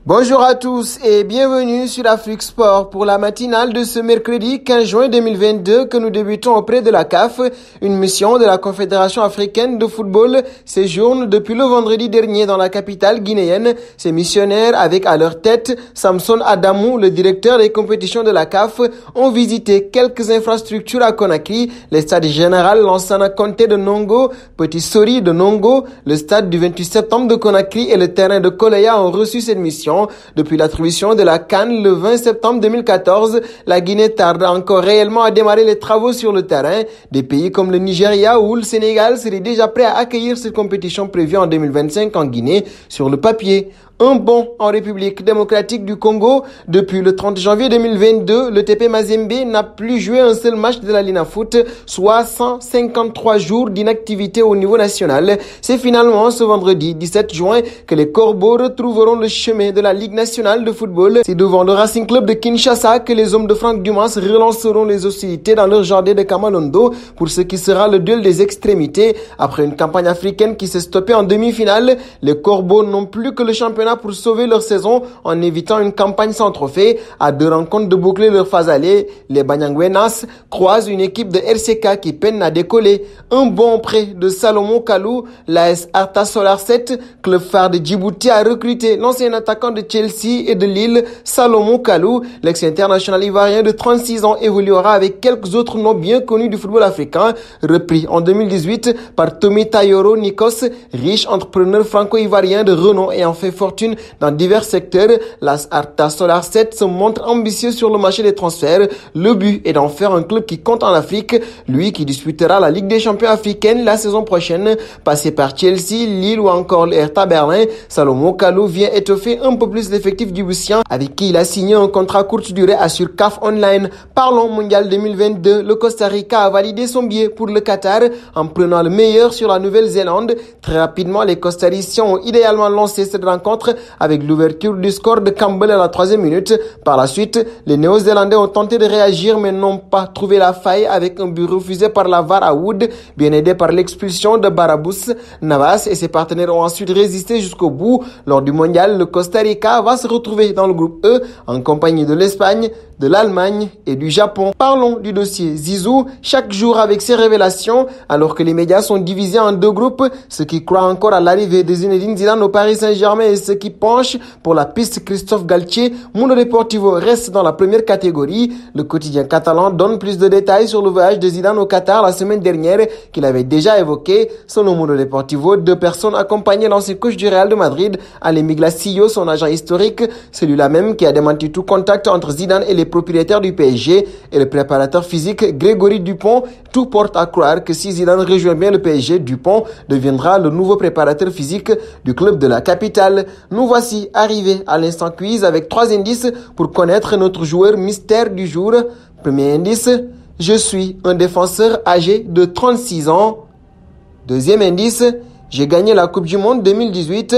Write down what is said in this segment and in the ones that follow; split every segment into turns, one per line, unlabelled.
Bonjour à tous et bienvenue sur Afrique Sport pour la matinale de ce mercredi 15 juin 2022 que nous débutons auprès de la CAF. Une mission de la Confédération africaine de football séjourne depuis le vendredi dernier dans la capitale guinéenne. Ces missionnaires, avec à leur tête Samson Adamou, le directeur des compétitions de la CAF, ont visité quelques infrastructures à Conakry, le stade général Lansana Conté de Nongo, Petit Sori de Nongo, le stade du 28 septembre de Conakry et le terrain de Koleya ont reçu cette mission. Depuis l'attribution de la CAN le 20 septembre 2014, la Guinée tarde encore réellement à démarrer les travaux sur le terrain. Des pays comme le Nigeria ou le Sénégal seraient déjà prêts à accueillir cette compétition prévue en 2025 en Guinée sur le papier. Un bond en République démocratique du Congo. Depuis le 30 janvier 2022, le TP Mazembe n'a plus joué un seul match de la Lina Foot, soit 153 jours d'inactivité au niveau national. C'est finalement ce vendredi 17 juin que les Corbeaux retrouveront le chemin de la Ligue nationale de football. C'est devant le Racing Club de Kinshasa que les hommes de Franck Dumas relanceront les hostilités dans leur jardin de Kamalondo pour ce qui sera le duel des extrémités. Après une campagne africaine qui s'est stoppée en demi-finale, les Corbeaux n'ont plus que le championnat pour sauver leur saison en évitant une campagne sans trophée. À 2 rencontres de boucler leur phase aller, les Banyangwenas croisent une équipe de RCK qui peine à décoller. Un bon prêt de Salomon Kalou, l'AS Arta Solar 7, club phare de Djibouti, a recruté l'ancien attaquant de Chelsea et de Lille, Salomon Kalou. L'ex-international ivoirien de 36 ans évoluera avec quelques autres noms bien connus du football africain, repris en 2018 par Tommy Tayoro Nikos, riche entrepreneur franco-ivoirien de renom ayant fait fortune dans divers secteurs. L'AS Arta Solar 7 se montre ambitieux sur le marché des transferts. Le but est d'en faire un club qui compte en Afrique, lui qui disputera la Ligue des champions africaine la saison prochaine. Passé par Chelsea, Lille ou encore le Hertha Berlin, Salomon Kalou vient étoffer un peu plus l'effectif djiboutien avec qui il a signé un contrat courte durée sur CAF Online. Parlons mondial 2022, le Costa Rica a validé son billet pour le Qatar en prenant le meilleur sur la Nouvelle-Zélande. Très rapidement, les Costariciens ont idéalement lancé cette rencontre avec l'ouverture du score de Campbell à la 3e minute. Par la suite, les Néo-Zélandais ont tenté de réagir mais n'ont pas trouvé la faille avec un but refusé par la VAR à Wood, bien aidé par l'expulsion de Barabous. Navas et ses partenaires ont ensuite résisté jusqu'au bout. Lors du mondial, le Costa Rica va se retrouver dans le groupe E en compagnie de l'Espagne, de l'Allemagne et du Japon. Parlons du dossier Zizou, chaque jour avec ses révélations, alors que les médias sont divisés en 2 groupes, ceux qui croient encore à l'arrivée de Zinedine Zidane au Paris Saint-Germain et ceux qui penchent pour la piste Christophe Galtier. Mundo Deportivo reste dans la première catégorie. Le quotidien catalan donne plus de détails sur le voyage de Zidane au Qatar la semaine dernière qu'il avait déjà évoqué. Selon Mundo Deportivo, 2 personnes accompagnaient l'ancien coach du Real de Madrid, Alemi Glasillo, son agent historique, celui-là même qui a démenti tout contact entre Zidane et les propriétaires du PSG et le préparateur physique Grégory Dupont. Tout porte à croire que si Zidane rejoint bien le PSG, Dupont deviendra le nouveau préparateur physique du club de la capitale. Nous voici arrivés à l'instant quiz avec 3 indices pour connaître notre joueur mystère du jour. Premier indice, je suis un défenseur âgé de 36 ans. Deuxième indice, j'ai gagné la Coupe du Monde 2018.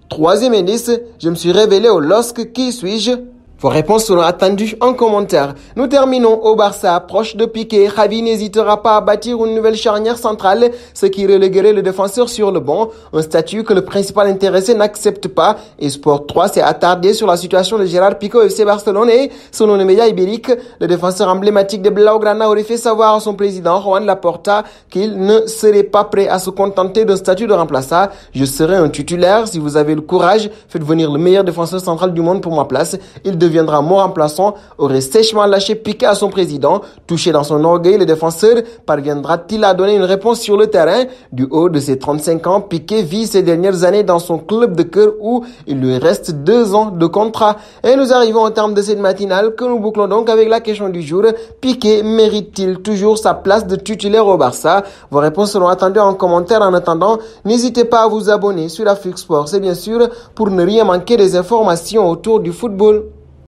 Troisième indice, je me suis révélé au LOSC. Qui suis-je? Vos réponses seront attendues en commentaire. Nous terminons au Barça. Proche de Piqué, Xavi n'hésitera pas à bâtir une nouvelle charnière centrale, ce qui reléguerait le défenseur sur le banc. Un statut que le principal intéressé n'accepte pas. Et Sport 3 s'est attardé sur la situation de Gérard Piqué au FC Barcelone et, selon les médias ibériques, le défenseur emblématique de Blaugrana aurait fait savoir à son président, Juan Laporta, qu'il ne serait pas prêt à se contenter d'un statut de remplaçant. Je serai un titulaire. Si vous avez le courage, faites venir le meilleur défenseur central du monde pour ma place. Il deviendra mon remplaçant, aurait sèchement lâché Piqué à son président. Touché dans son orgueil, le défenseur parviendra-t-il à donner une réponse sur le terrain? Du haut de ses 35 ans, Piqué vit ses dernières années dans son club de cœur où il lui reste 2 ans de contrat. Et nous arrivons au terme de cette matinale que nous bouclons donc avec la question du jour. Piqué mérite-t-il toujours sa place de titulaire au Barça? Vos réponses seront attendues en commentaire. En attendant, n'hésitez pas à vous abonner sur Afrique Sport, c'est bien sûr pour ne rien manquer des informations autour du football.